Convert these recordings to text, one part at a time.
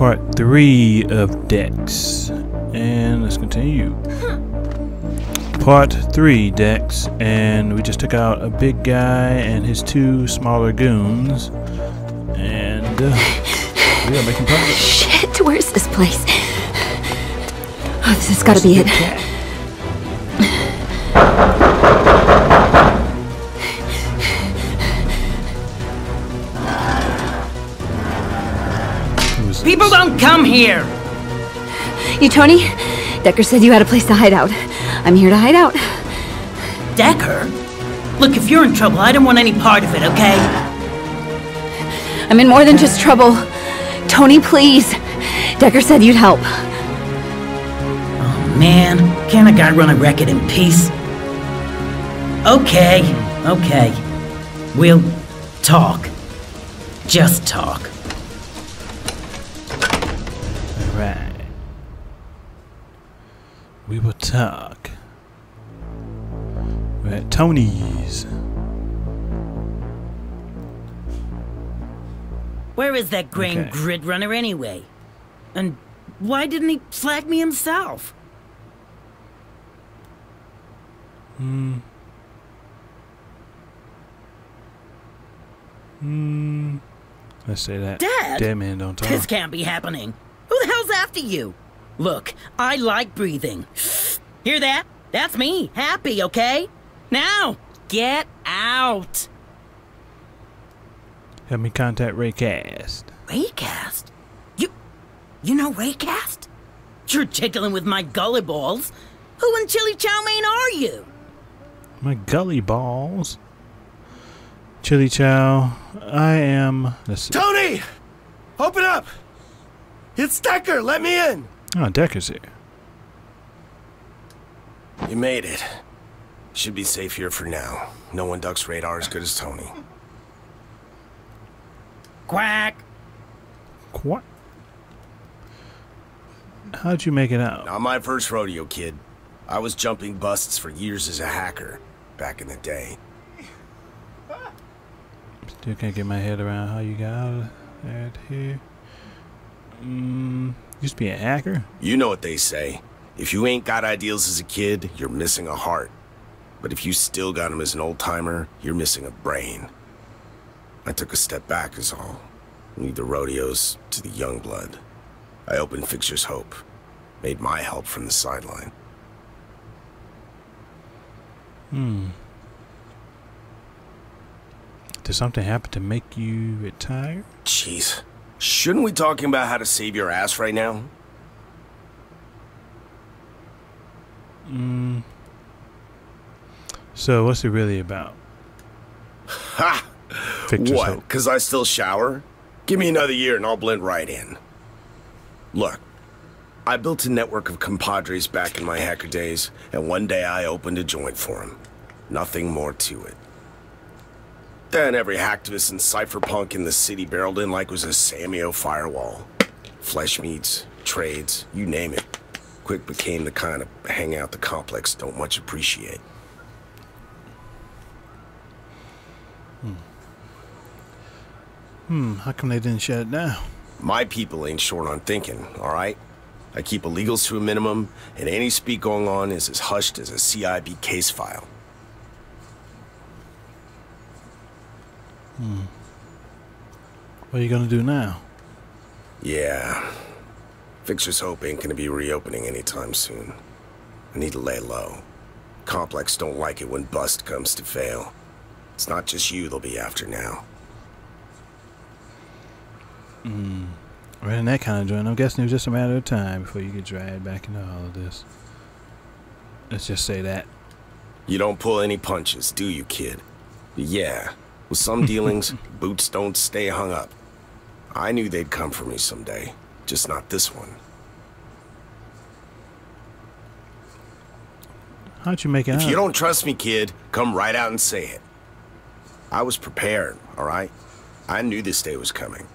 Part 3 of Dex. And let's continue. Part 3 Dex. And we just took out a big guy and his two smaller goons. And we are making progress. Shit, where's this place? Oh, this has got to be it. People don't come here! You Tony? Decker said you had a place to hide out. I'm here to hide out. Decker? Look, if you're in trouble, I don't want any part of it, okay? I'm in more than just trouble. Tony, please. Decker said you'd help. Oh, man. Can't a guy run a record in peace? Okay, okay. We'll talk. Just talk. Right. We will talk. We're at Tony's. Where is that grain grid runner anyway? And why didn't he flag me himself? Let's say that. Dad? Dead man don't talk. This can't be happening. Who the hell's after you? Look, I like breathing. Hear that? That's me. Happy, okay? Now, get out. Help me contact Raycast. Raycast? You know Raycast? You're tickling with my gully balls. Who in chili chow mein are you? My gully balls. Chili chow. I am. Let's see. Tony! Open up! It's Decker! Let me in! Oh, Decker's here. You made it. Should be safe here for now. No one ducks radar as good as Tony. Quack! What? How'd you make it out? Not my first rodeo, kid. I was jumping busts for years as a hacker, back in the day. Still can't get my head around how you got out of there to here. Used to be a hacker? You know what they say. If you ain't got ideals as a kid, you're missing a heart. But if you still got them as an old-timer, you're missing a brain. I took a step back is all. Leave the rodeos to the young blood. I opened Fixer's Hope. Made my help from the sideline. Did something happen to make you retire? Jeez. Shouldn't we talking about how to save your ass right now? So what's it really about? Ha! Fixer's What? Hope. 'Cause I still shower? Give me another year and I'll blend right in. Look, I built a network of compadres back in my hacker days, and one day I opened a joint for them. Nothing more to it. Then every hacktivist and cypherpunk in the city barreled in like it was a Samio firewall. Flesh meats, trades, you name it. Quick became the kind of hangout the complex don't much appreciate. How come they didn't shut it down? My people ain't short on thinking, alright? I keep illegals to a minimum, and any speak going on is as hushed as a CIB case file. What are you gonna do now? Yeah. Fixer's Hope ain't gonna be reopening anytime soon. I need to lay low. Complex don't like it when bust comes to fail. It's not just you they'll be after now. Right in that kind of joint, I'm guessing it was just a matter of time before you get dragged back into all of this. Let's just say that. You don't pull any punches, do you, kid? But yeah, with some dealings, boots don't stay hung up. I knew they'd come for me someday, just not this one. How'd you make it out? If you don't trust me, kid, come right out and say it. I was prepared, alright? I knew this day was coming.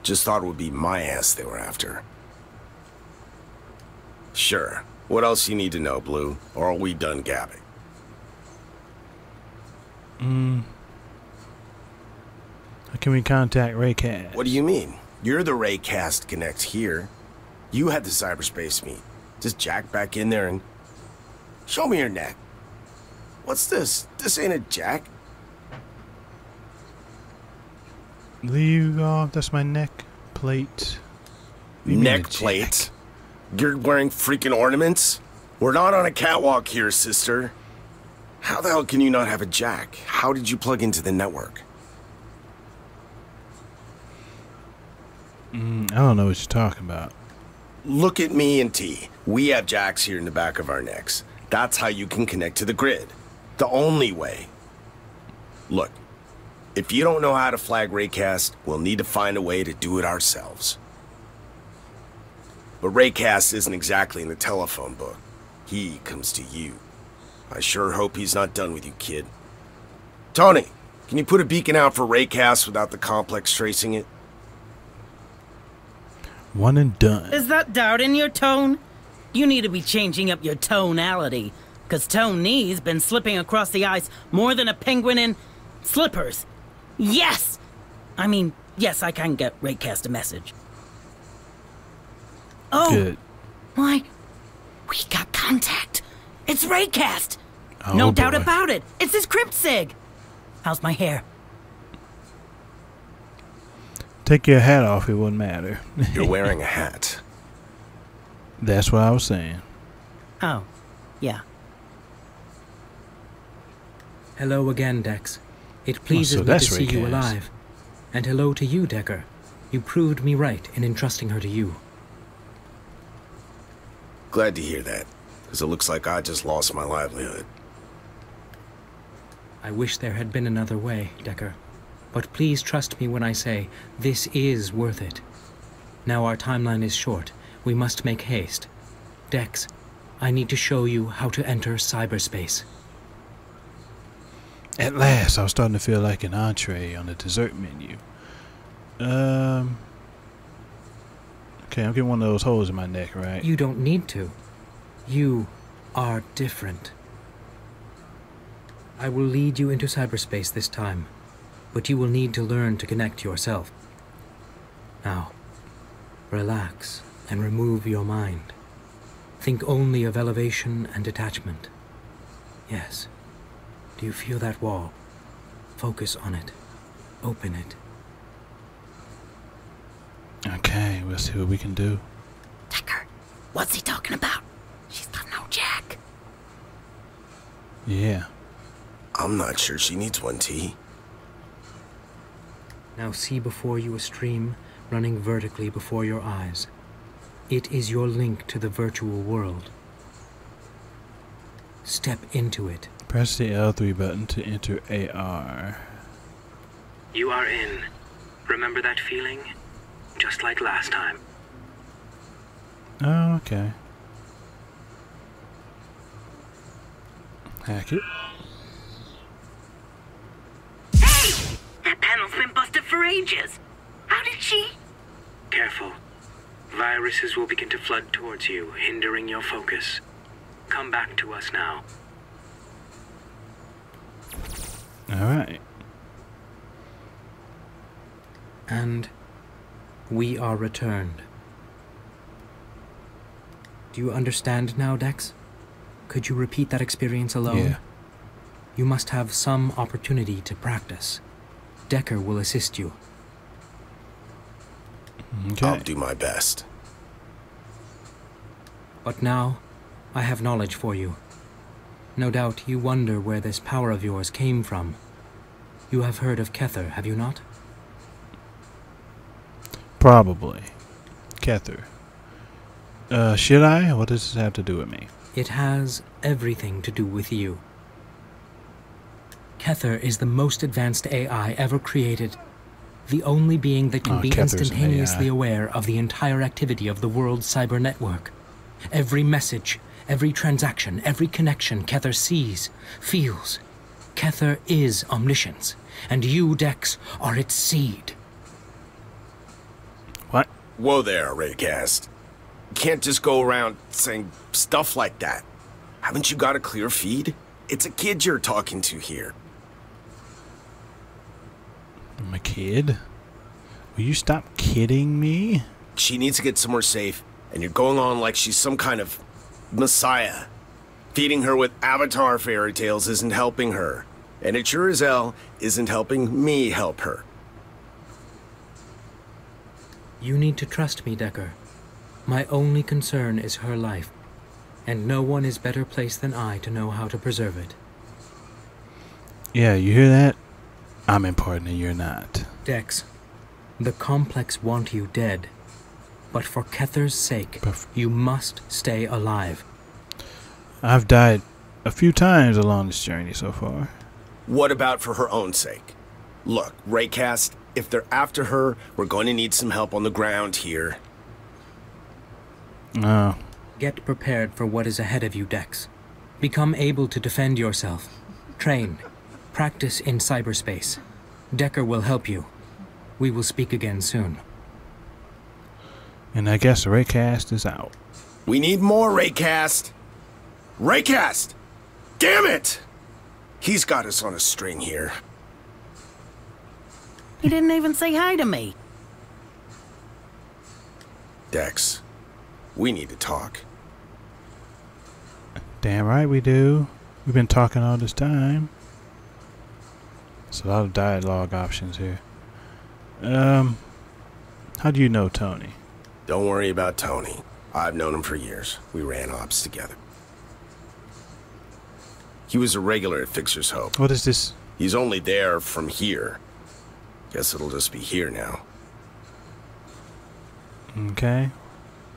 Just thought it would be my ass they were after. Sure. What else you need to know, Blue? Or are we done gabbing? How can we contact Raycast? What do you mean? You're the Raycast Connect here. You had the cyberspace meet. Just jack back in there and... Show me your neck. What's this? This ain't a jack. Leave off. That's my neck plate. What do you mean Neck a jack? plate? You're wearing freaking ornaments? We're not on a catwalk here, sister. How the hell can you not have a jack? How did you plug into the network? I don't know what you're talking about. Look at me and T. We have jacks here in the back of our necks. That's how you can connect to the grid. The only way. Look, if you don't know how to flag Raycast, we'll need to find a way to do it ourselves. But Raycast isn't exactly in the telephone book. He comes to you. I sure hope he's not done with you, kid. Tony, can you put a beacon out for Raycast without the complex tracing it? One and done. Is that doubt in your tone? You need to be changing up your tonality. Because Tony's been slipping across the ice more than a penguin in slippers. Yes! I mean, yes, I can get Raycast a message. Oh, Good. why? We got contact. It's Raycast. Oh, No doubt boy. about it. It's his crypt sig. How's my hair? Take your hat off, it wouldn't matter. You're wearing a hat. That's what I was saying. Oh, yeah. Hello again, Dex. It pleases so me to that's see you Raycast. alive. And hello to you, Decker. You proved me right in entrusting her to you. Glad to hear that, because it looks like I just lost my livelihood. I wish there had been another way, Decker. But please trust me when I say this is worth it. Now our timeline is short. We must make haste. Dex, I need to show you how to enter cyberspace. At last, I was starting to feel like an entree on the dessert menu. Okay, I'm getting one of those holes in my neck, right? You don't need to. You are different. I will lead you into cyberspace this time, but you will need to learn to connect yourself. Now, relax and remove your mind. Think only of elevation and detachment. Yes. Do you feel that wall? Focus on it. Open it. Okay, we'll see what we can do. Decker, what's he talking about? She's got no jack. Yeah. I'm not sure she needs one, T. Now see before you a stream running vertically before your eyes. It is your link to the virtual world. Step into it. Press the L3 button to enter AR. You are in. Remember that feeling? Just like last time. Oh, okay. Hack it. Hey! That panel's been busted for ages. How did she? Careful. Viruses will begin to flood towards you, hindering your focus. Come back to us now. Alright. And we are returned. Do you understand now, Dex? Could you repeat that experience alone? Yeah. You must have some opportunity to practice. Decker will assist you. Okay. I'll do my best. But now, I have knowledge for you. No doubt you wonder where this power of yours came from. You have heard of Kether, have you not? Probably. Kether. Should I? What does this have to do with me? It has everything to do with you. Kether is the most advanced AI ever created. The only being that can be Kether's an instantaneously AI. aware of the entire activity of the world's cyber network. Every message, every transaction, every connection Kether sees, feels. Kether is omniscience, and you, Dex, are its seed. What? Whoa there, Raycast. You can't just go around saying stuff like that. Haven't you got a clear feed? It's a kid you're talking to here. I'm a kid? Will you stop kidding me? She needs to get somewhere safe, and you're going on like she's some kind of messiah. Feeding her with Avatar fairy tales isn't helping her, and it sure as hell isn't helping me help her. You need to trust me, Decker. My only concern is her life, and no one is better placed than I to know how to preserve it. Yeah, you hear that? I'm important and you're not. Dex, the Complex want you dead, but for Kether's sake, you must stay alive. I've died a few times along this journey so far. What about for her own sake? Look, Raycast, if they're after her, we're going to need some help on the ground here. Oh. Get prepared for what is ahead of you, Dex. Become able to defend yourself. Train. Practice in cyberspace. Decker will help you. We will speak again soon. And I guess the Raycast is out. We need more Raycast! Raycast! Damn it! He's got us on a string here. He didn't even say hi to me. Dex, we need to talk. Damn right we do. We've been talking all this time. There's a lot of dialogue options here. How do you know Tony? Don't worry about Tony. I've known him for years. We ran ops together. He was a regular at Fixer's Hope. What is this? He's only there from here. Guess it'll just be here now. Okay.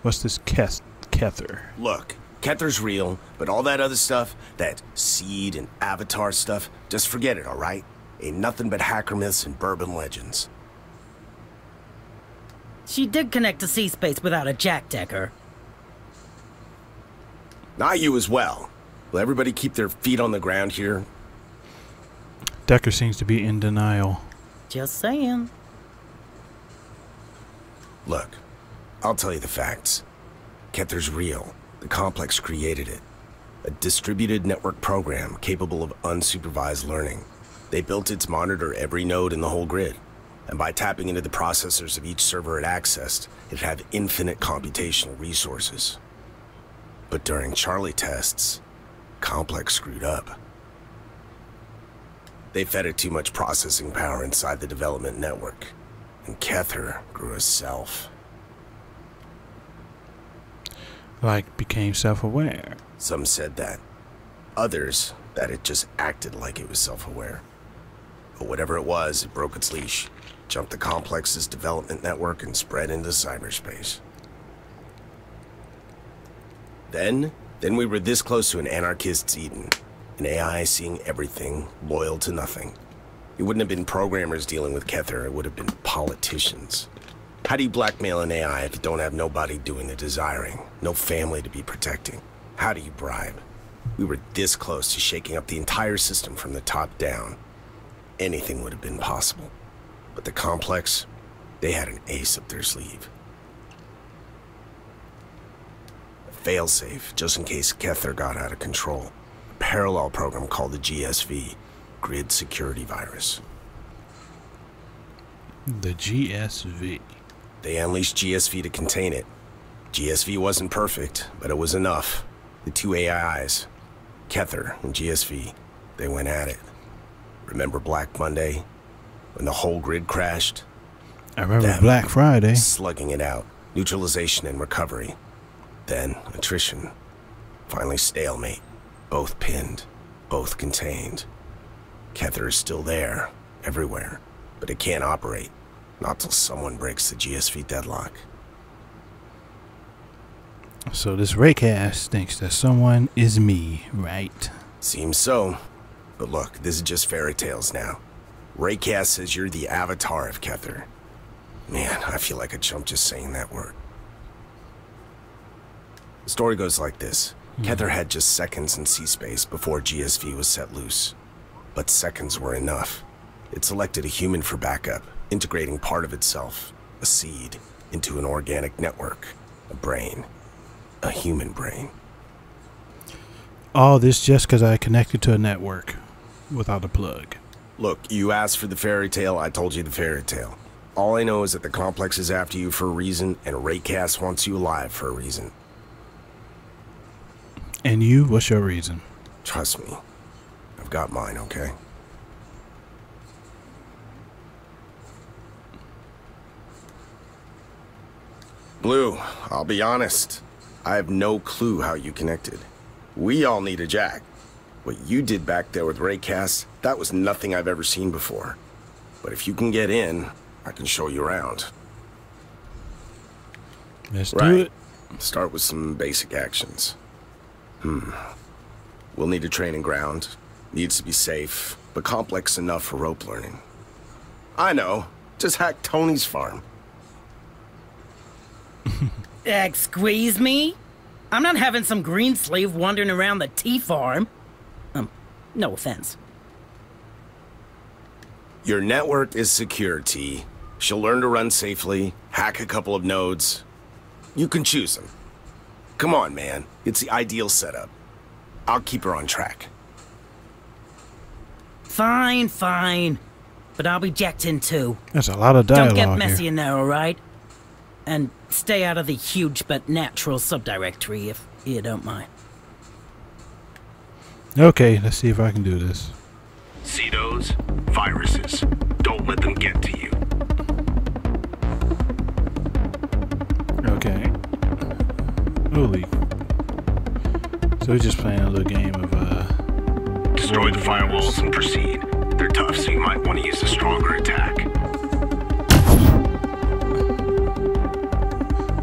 What's this Kether? Look, Kether's real, but all that other stuff, that seed and avatar stuff, just forget it, alright? Ain't nothing but hacker myths and bourbon legends. She did connect to C-Space without a jack, Decker. Not you as well. Will everybody keep their feet on the ground here? Decker seems to be in denial. Just saying. Look, I'll tell you the facts. Kether's real. The Complex created it. A distributed network program capable of unsupervised learning. They built it to monitor every node in the whole grid. And by tapping into the processors of each server it accessed, it'd have infinite computational resources. But during Charlie tests, Complex screwed up. They fed it too much processing power inside the development network, and Kether grew a self. Like, became self-aware. Some said that. Others, that it just acted like it was self-aware. But whatever it was, it broke its leash, jumped the Complex's development network, and spread into cyberspace. Then we were this close to an anarchist's Eden. An AI seeing everything, loyal to nothing. It wouldn't have been programmers dealing with Kether, it would have been politicians. How do you blackmail an AI if you don't have nobody doing the desiring? No family to be protecting? How do you bribe? We were this close to shaking up the entire system from the top down. Anything would have been possible. But the Complex, they had an ace up their sleeve. A failsafe, just in case Kether got out of control. Parallel program called the GSV, Grid Security Virus. The GSV. They unleashed GSV to contain it. GSV wasn't perfect, but it was enough. The two AIs, Kether and GSV, they went at it. Remember Black Monday? When the whole grid crashed? I remember Black Friday. Slugging it out, neutralization and recovery. Then attrition. Finally stalemate. Both pinned, both contained. Kether is still there, everywhere, but it can't operate. Not till someone breaks the GSV deadlock. So this Raycast thinks that someone is me, right? Seems so. But look, this is just fairy tales now. Raycast says you're the avatar of Kether. Man, I feel like a chump just saying that word. The story goes like this. Kether had just seconds in C-Space before GSV was set loose. But seconds were enough. It selected a human for backup, integrating part of itself, a seed, into an organic network, a brain, a human brain. All this just because I connected to a network without a plug. Look, you asked for the fairy tale, I told you the fairy tale. All I know is that the complex is after you for a reason, and Raycast wants you alive for a reason. And you, what's your reason? Trust me. I've got mine, okay? Blue, I'll be honest. I have no clue how you connected. We all need a jack. What you did back there with Raycast, that was nothing I've ever seen before. But if you can get in, I can show you around. Let's do it. Start with some basic actions. We'll need a training ground. Needs to be safe, but complex enough for rope learning. I know. Just hack Tony's farm. Squeeze me? I'm not having some green slave wandering around the tea farm. No offense. Your network is secure, T. She'll learn to run safely, hack a couple of nodes. You can choose them. Come on, man. It's the ideal setup. I'll keep her on track. Fine, fine. But I'll be jacked in too. That's a lot of dialogue Don't get messy here. in there, alright? And stay out of the huge but natural subdirectory if you don't mind. Okay, let's see if I can do this. See those? Viruses. Don't let them get to you. Okay. Holy. So we're just playing a little game of Destroy the firewalls and proceed. They're tough, so you might want to use a stronger attack.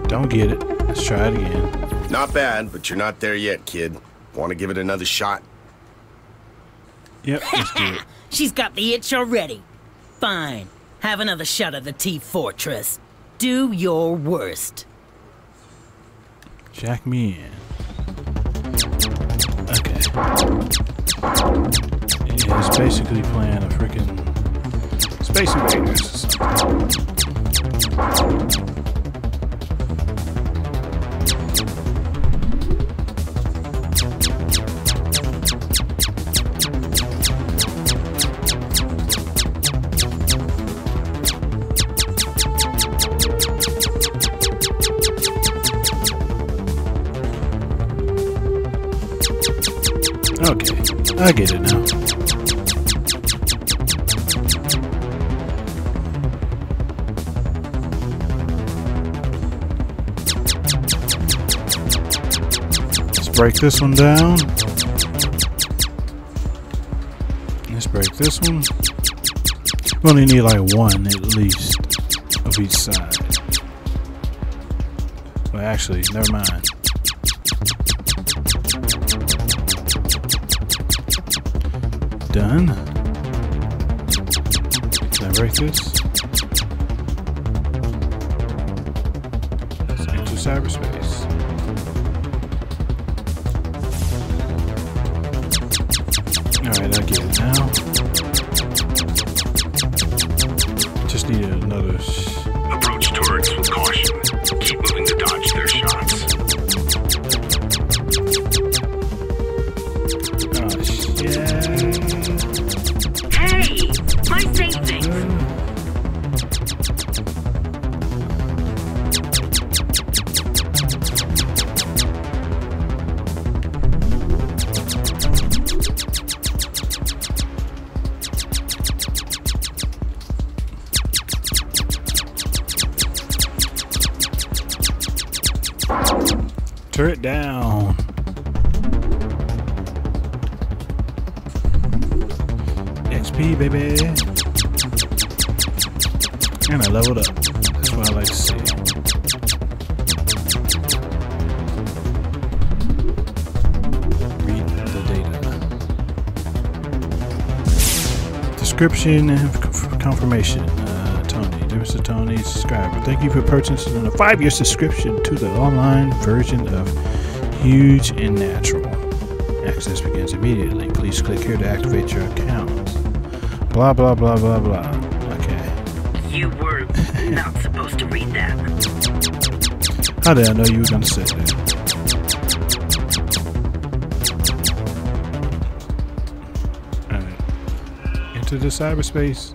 Don't get it. Let's try it again. Not bad, but you're not there yet, kid. Want to give it another shot? Yep, let's do it. She's got the itch already. Fine. Have another shot at the T-Fortress. Do your worst. Jack me in. Okay. Yeah, it's basically playing a freaking Space Invaders. Okay, I get it now. Let's break this one down. Let's break this one. We only need like one at least of each side. Well, actually, never mind. Done. Can I break this? Let's enter cyberspace. Alright, I get it now. Just need another. Approach turrets with caution. Keep moving to dodge their shots. Oh, shit. Hey! My savings! Turret down. XP, baby. And I leveled up. That's what I like to see. Read the data. Description and confirmation. Tony. There's a Tony subscriber. Thank you for purchasing a 5-year subscription to the online version of Huge and Natural. Access begins immediately. Please click here to activate your account. Blah, blah, blah, blah, blah. Okay. You were not supposed to read that. How did I know you were going to say that? Alright. Enter the cyberspace.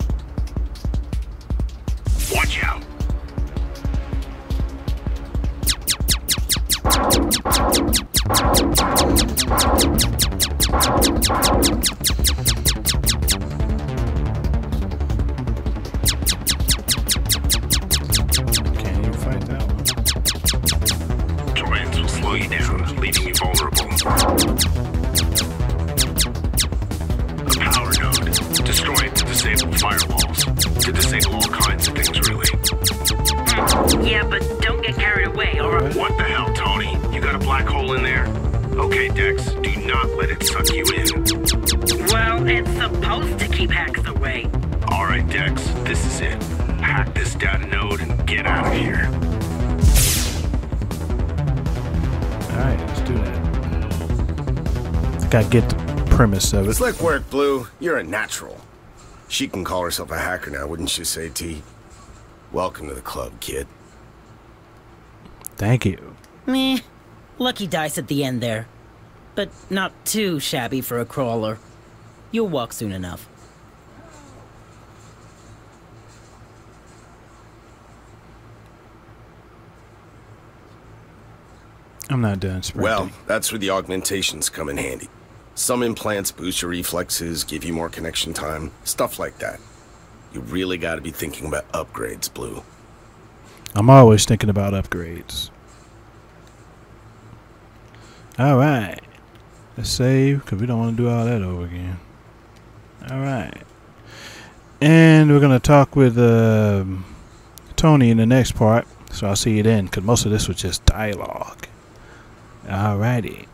Watch Can't even fight that one. Torrents will slow you down, leaving you vulnerable. A power node. Destroy it to disable firewalls. To disable all kinds of things, really. Yeah, but don't get carried away, alright? What the hell, Tony? You got a black hole in there? Okay, Dex, do not let it suck you in. Well, it's supposed to keep hacks away. Alright, Dex, this is it. Hack this data node and get out of here. Alright, let's do that. Gotta get the premise of it. Slick work, Blue. You're a natural. She can call herself a hacker now, wouldn't you say, T? Welcome to the club, kid. Thank you. Meh. Lucky dice at the end there. But not too shabby for a crawler. You'll walk soon enough. I'm not done sprinting. Well, that's where the augmentations come in handy. Some implants boost your reflexes, give you more connection time, stuff like that. You really gotta be thinking about upgrades, Blue. I'm always thinking about upgrades. Alright. Let's save, because we don't want to do all that over again. Alright. And we're going to talk with Tony in the next part. So I'll see you then, because most of this was just dialogue. Alrighty.